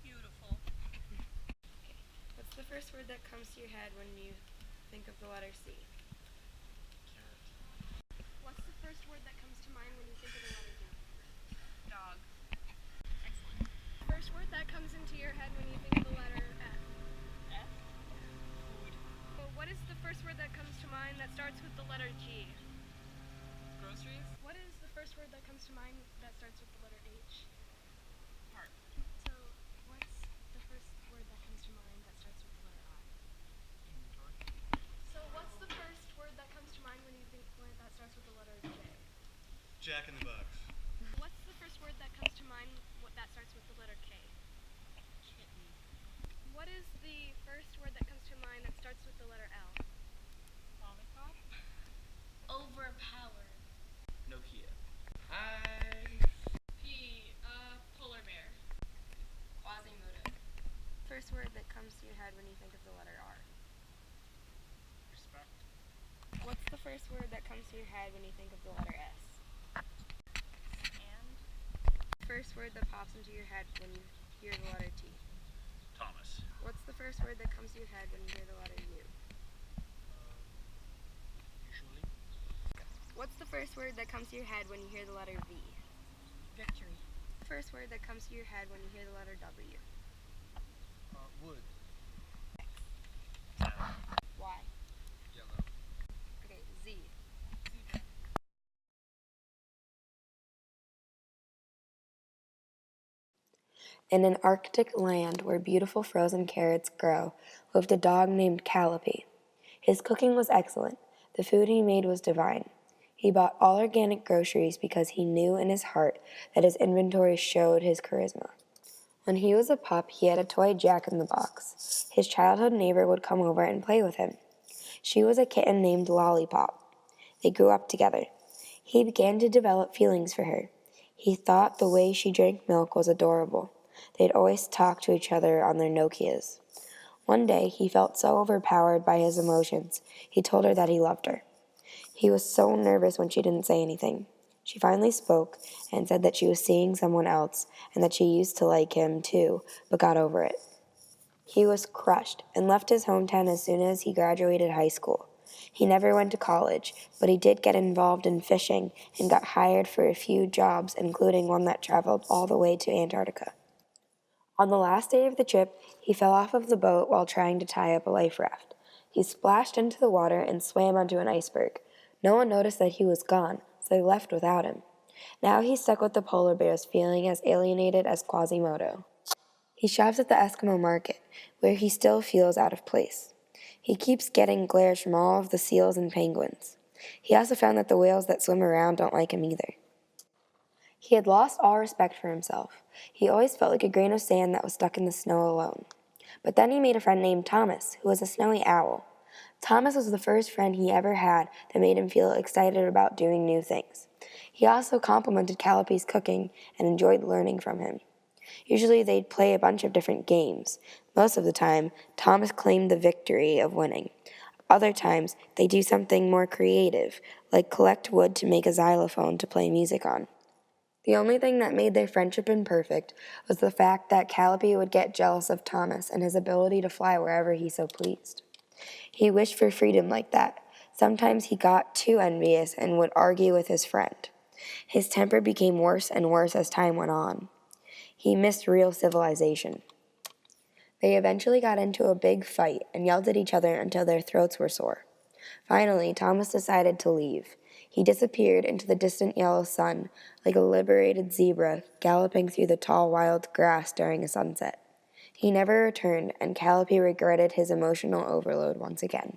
Beautiful. What's the first word that comes to your head when you think of the letter C? Carrot. What's the first word that comes to mind when you think of the letter D? Dog. Excellent. First word that comes into your head when you think of the letter F? F. Food. Well, what is the first word that comes to mind that starts with the letter G? Groceries. What is the first word that comes to mind that starts with the letter H? Heart. So, what's the first word that comes to mind that starts with the letter I? Inventory. So, what's the first word that comes to mind when you think that starts with the letter J? Jack in the Box. What's the first word that comes to mind that starts with the letter K? Kitten. What is the first word that comes to mind that starts with the letter L? Lollipop. Overpowered. Nokia. Hi. P. Polar bear. Quasimodo. First word that comes to your head when you think of the letter R. Respect. What's the first word that comes to your head when you think of the letter S? And. First word that pops into your head when you hear the letter T. Thomas. What's the first word that comes to your head when you hear the letter U? Usually. What's the first word that comes to your head when you hear the letter V? Victory. First word that comes to your head when you hear the letter W. Wood. Y. Yellow. Okay, Z. Zebra. In an Arctic land where beautiful frozen carrots grow, lived a dog named Calliope. His cooking was excellent. The food he made was divine. He bought all organic groceries because he knew in his heart that his inventory showed his charisma. When he was a pup, he had a toy Jack in the Box. His childhood neighbor would come over and play with him. She was a kitten named Lollipop. They grew up together. He began to develop feelings for her. He thought the way she drank milk was adorable. They'd always talk to each other on their Nokias. One day, he felt so overpowered by his emotions, he told her that he loved her. He was so nervous when she didn't say anything. She finally spoke and said that she was seeing someone else and that she used to like him too, but got over it. He was crushed and left his hometown as soon as he graduated high school. He never went to college, but he did get involved in fishing and got hired for a few jobs, including one that traveled all the way to Antarctica. On the last day of the trip, he fell off of the boat while trying to tie up a life raft. He splashed into the water and swam onto an iceberg. No one noticed that he was gone, so they left without him. Now he's stuck with the polar bears, feeling as alienated as Quasimodo. He shops at the Eskimo market, where he still feels out of place. He keeps getting glares from all of the seals and penguins. He also found that the whales that swim around don't like him either. He had lost all respect for himself. He always felt like a grain of sand that was stuck in the snow alone. But then he made a friend named Thomas, who was a snowy owl. Thomas was the first friend he ever had that made him feel excited about doing new things. He also complimented Calliope's cooking and enjoyed learning from him. Usually they'd play a bunch of different games. Most of the time, Thomas claimed the victory of winning. Other times, they do something more creative, like collect wood to make a xylophone to play music on. The only thing that made their friendship imperfect was the fact that Calliope would get jealous of Thomas and his ability to fly wherever he so pleased. He wished for freedom like that. Sometimes he got too envious and would argue with his friend. His temper became worse and worse as time went on. He missed real civilization. They eventually got into a big fight and yelled at each other until their throats were sore. Finally, Thomas decided to leave. He disappeared into the distant yellow sun, like a liberated zebra galloping through the tall wild grass during a sunset. He never returned, and Calliope regretted his emotional overload once again.